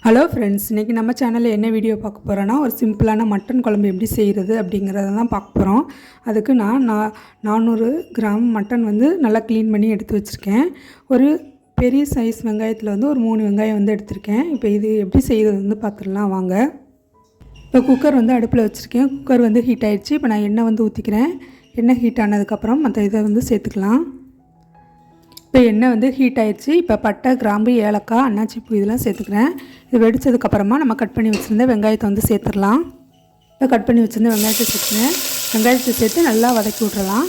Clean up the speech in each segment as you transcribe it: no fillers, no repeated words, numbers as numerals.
Hello friends, இன்றைக்கி நம்ம சேனலில் என்ன வீடியோ பார்க்க போகிறோன்னா, ஒரு சிம்பிளான மட்டன் குழம்பு எப்படி செய்கிறது அப்படிங்கிறத தான் பார்க்க போகிறோம். அதுக்கு நான் 400 கிராம் மட்டன் வந்து நல்லா க்ளீன் பண்ணி எடுத்து வச்சுருக்கேன். ஒரு பெரிய சைஸ் வெங்காயத்தில் வந்து ஒரு 3 வெங்காயம் வந்து எடுத்திருக்கேன். இப்போ இது எப்படி செய்கிறது வந்து பார்த்துடலாம் வாங்க. இப்போ குக்கர் வந்து அடுப்பில் வச்சுருக்கேன். குக்கர் வந்து ஹீட் ஆகிடுச்சு. இப்போ நான் எண்ணெய் வந்து ஊற்றிக்கிறேன். எண்ணெய் ஹீட் ஆனதுக்கப்புறம் மற்ற இதை வந்து சேர்த்துக்கலாம். இப்போ எண்ணெய் வந்து ஹீட் ஆகிடுச்சு. இப்போ பட்டை, கிராம்பு, ஏலக்காய், அன்னாச்சி பூ இதெல்லாம் சேர்த்துக்கிறேன். இது வெடித்ததுக்கப்புறமா நம்ம கட் பண்ணி வச்சுருந்த வெங்காயத்தை வந்து சேர்த்துடலாம். இப்போ கட் பண்ணி வச்சுருந்த வெங்காயத்தை சேர்த்துக்கிறேன். வெங்காயத்தை சேர்த்து நல்லா வதக்கி விட்றலாம்.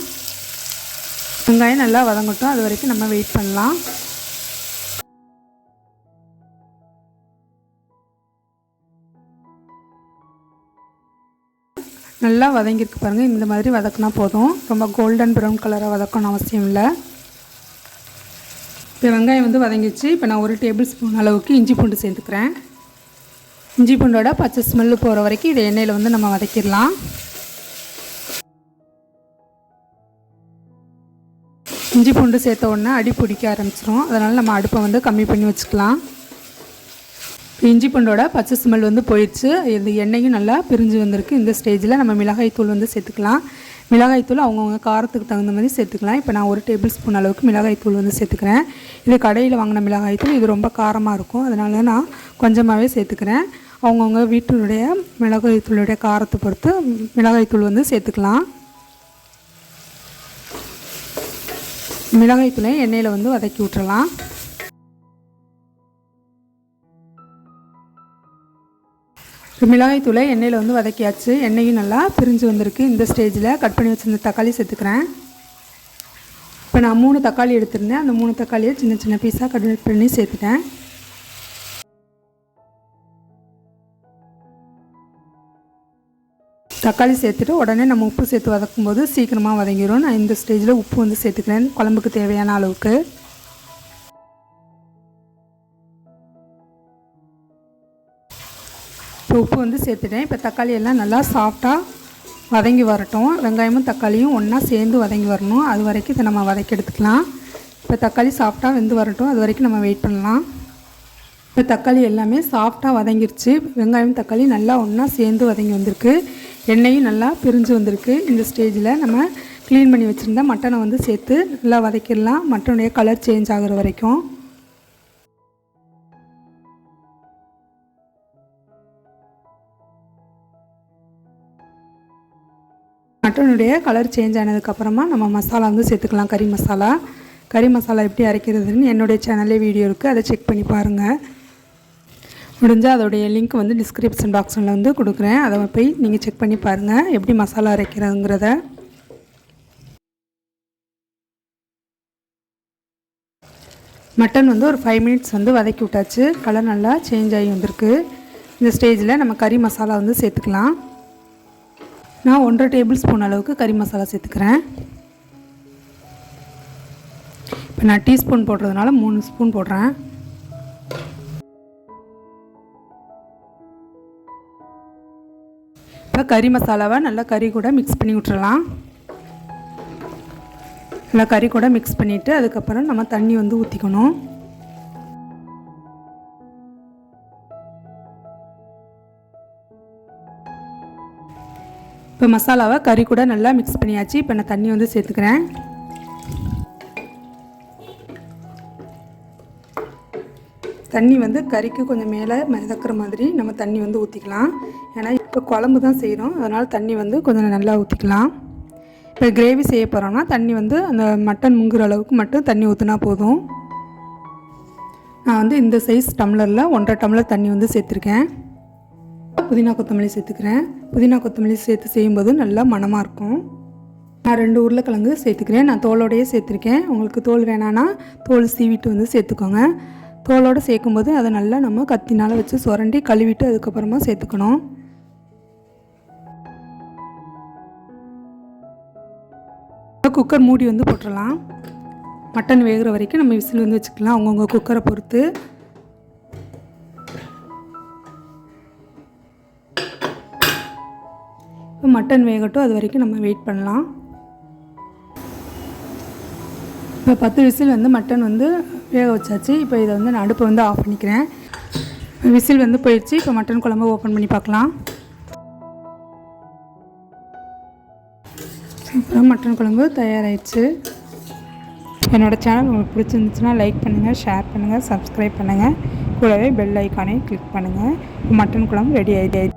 வெங்காயம் நல்லா வதங்கட்டும், அது வரைக்கும் நம்ம வெயிட் பண்ணலாம். நல்லா வதங்கியிருக்கு பாருங்கள். இந்த மாதிரி வதக்கினா போதும். ரொம்ப கோல்டன் ப்ரௌன் கலராக வதக்கணும்னு அவசியம் இல்லை. இப்போ வெங்காயம் வந்து வதங்கிடுச்சு. இப்போ நான் 1 டேபிள் ஸ்பூன் அளவுக்கு இஞ்சி பூண்டு சேர்த்துக்கிறேன். இஞ்சி பூண்டோட பச்சை ஸ்மெல்லு போகிற வரைக்கும் இதை எண்ணெயில் வந்து நம்ம வதக்கிடலாம். இஞ்சி பூண்டு சேர்த்த உடனே அடி பிடிக்க ஆரம்பிச்சிடும். அதனால் நம்ம அடுப்பை வந்து கம்மி பண்ணி வச்சுக்கலாம். இஞ்சி பூண்டோட பச்சை ஸ்மெல் வந்து போயிடுச்சு. இது எண்ணெயும் நல்லா பிரிஞ்சு வந்திருக்கு. இந்த ஸ்டேஜில் நம்ம மிளகாய் தூள் வந்து சேர்த்துக்கலாம். மிளகாய் தூள் அவங்கவுங்க காரத்துக்கு தகுந்த மாதிரி சேர்த்துக்கலாம். இப்போ நான் 1 டேபிள் ஸ்பூன் அளவுக்கு மிளகாய் தூள் வந்து சேர்த்துக்கிறேன். இது கடையில் வாங்கின மிளகாய் தூள். இது ரொம்ப காரமாக இருக்கும். அதனால நான் கொஞ்சமாகவே சேர்த்துக்கிறேன். அவங்கவுங்க வீட்டினுடைய மிளகாய் தூளுடைய காரத்தை பொறுத்து மிளகாய் தூள் வந்து சேர்த்துக்கலாம். மிளகாய் தூளை எண்ணெயில் வந்து வதக்கி விட்டுறலாம். மிளகாய் தூளை எண்ணெயில் வந்து வதக்கியாச்சு. எண்ணெயும் நல்லா பிரிஞ்சு வந்திருக்கு. இந்த ஸ்டேஜில் கட் பண்ணி வச்சுருந்த தக்காளி சேர்த்துக்கிறேன். இப்போ நான் 3 தக்காளி எடுத்திருந்தேன். அந்த 3 தக்காளியை சின்ன சின்ன பீஸாக கட் பண்ணி சேர்த்துட்டேன். தக்காளி சேர்த்துட்டு உடனே நம்ம உப்பு சேர்த்து வதக்கும்போது சீக்கிரமாக வதங்கிடும். நான் இந்த ஸ்டேஜில் உப்பு வந்து சேர்த்துக்கிறேன் குழம்புக்கு தேவையான அளவுக்கு. இப்போ உப்பு வந்து சேர்த்துட்டேன். இப்போ தக்காளி எல்லாம் நல்லா சாஃப்டாக வதங்கி வரட்டும். வெங்காயமும் தக்காளியும் ஒன்றா சேர்ந்து வதங்கி வரணும். அது வரைக்கும் இதை நம்ம வதக்கி எடுத்துக்கலாம். இப்போ தக்காளி சாஃப்டாக வெந்து வரட்டும், அது வரைக்கும் நம்ம வெயிட் பண்ணலாம். இப்போ தக்காளி எல்லாமே சாஃப்டாக வதங்கிருச்சு. வெங்காயம் தக்காளி நல்லா ஒன்றா சேர்ந்து வதங்கி வந்திருக்கு. எண்ணெயும் நல்லா பிரிஞ்சு வந்திருக்கு. இந்த ஸ்டேஜில் நம்ம க்ளீன் பண்ணி வச்சுருந்தா மட்டனை வந்து சேர்த்து நல்லா வதக்கிடலாம். மட்டனுடைய கலர் சேஞ்ச் ஆகிற வரைக்கும். மட்டனுடைய கலர் சேஞ்ச் ஆனதுக்கப்புறமா நம்ம மசாலா வந்து சேர்த்துக்கலாம். கறி மசாலா எப்படி அரைக்கிறதுன்னு என்னுடைய சேனல்லே வீடியோ இருக்குது, அதை செக் பண்ணி பாருங்கள். முடிஞ்சால் அதோடைய லிங்க் வந்து டிஸ்கிரிப்ஷன் பாக்ஸில் வந்து கொடுக்குறேன். அதை போய் நீங்கள் செக் பண்ணி பாருங்கள் எப்படி மசாலா அரைக்கிறதுங்கிறத. மட்டன் வந்து ஒரு 5 மினிட்ஸ் வந்து வதக்கி விட்டாச்சு. கலர் நல்லா சேஞ்ச் ஆகி வந்திருக்கு. இந்த ஸ்டேஜில் நம்ம கறி மசாலா வந்து சேர்த்துக்கலாம். நான் 1.5 டேபிள் ஸ்பூன் அளவுக்கு கறி மசாலா சேர்த்துக்கிறேன். இப்போ நான் டீஸ்பூன் போடுறதுனால 3 ஸ்பூன் போடுறேன். இப்போ கறி மசாலாவை நல்லா கறி கூட மிக்ஸ் பண்ணி விட்டுறலாம். நல்லா கறி கூட மிக்ஸ் பண்ணிவிட்டு அதுக்கப்புறம் நம்ம தண்ணி வந்து ஊற்றிக்கணும். இப்போ மசாலாவை கறி கூட நல்லா மிக்ஸ் பண்ணியாச்சு. இப்போ நான் தண்ணி வந்து சேர்த்துக்கிறேன். தண்ணி வந்து கறிக்கு கொஞ்சம் மேலே மிதக்கிற மாதிரி நம்ம தண்ணி வந்து ஊற்றிக்கலாம். ஏன்னா இப்போ குழம்பு தான் செய்கிறோம், அதனால் தண்ணி வந்து கொஞ்சம் நல்லா ஊற்றிக்கலாம். இப்போ கிரேவி செய்ய போகிறோம்னா தண்ணி வந்து அந்த மட்டன் முங்குற அளவுக்கு மட்டும் தண்ணி ஊற்றினா போதும். நான் வந்து இந்த சைஸ் டம்ளரில் 1.5 டம்ளர் தண்ணி வந்து சேர்த்துருக்கேன். புதினா கொத்தமல்லி சேர்த்துக்கிறேன். புதினா கொத்தமல்லி சேர்த்து செய்யும்போது நல்லா மணமாக இருக்கும். நான் 2 உருளைக்கிழங்கு சேர்த்துக்கிறேன். நான் தோலோடையே சேர்த்துருக்கேன். உங்களுக்கு தோல் வேணான்னா தோல் சீவிட்டு வந்து சேர்த்துக்கோங்க. தோலோடு சேர்க்கும்போது அதை நல்லா நம்ம கத்தினால் வச்சு சுரண்டி கழுவிட்டு அதுக்கப்புறமா சேர்த்துக்கணும். குக்கர் மூடி வந்து போட்டுடலாம். மட்டன் வேகிற வரைக்கும் நம்ம விசில் வந்து வச்சுக்கலாம், அவங்கவுங்க குக்கரை பொறுத்து. இப்போ மட்டன் வேகட்டும், அது வரைக்கும் நம்ம வெயிட் பண்ணலாம். இப்போ 10 விசில் வந்து மட்டன் வந்து வேக வச்சாச்சு. இப்போ இதை வந்து நான் அடுப்பை வந்து ஆஃப் பண்ணிக்கிறேன். விசில் வந்து போயிடுச்சு. இப்போ மட்டன் குழம்பு ஓப்பன் பண்ணி பார்க்கலாம். அப்புறம் மட்டன் குழம்பு தயாராகிடுச்சு. என்னோடய சேனல் உங்களுக்கு பிடிச்சிருந்துச்சுன்னா லைக் பண்ணுங்கள், ஷேர் பண்ணுங்கள், சப்ஸ்கிரைப் பண்ணுங்கள். கூடவே பெல் ஐக்கானே கிளிக் பண்ணுங்கள். மட்டன் குழம்பு ரெடி ஆகிடுச்சு.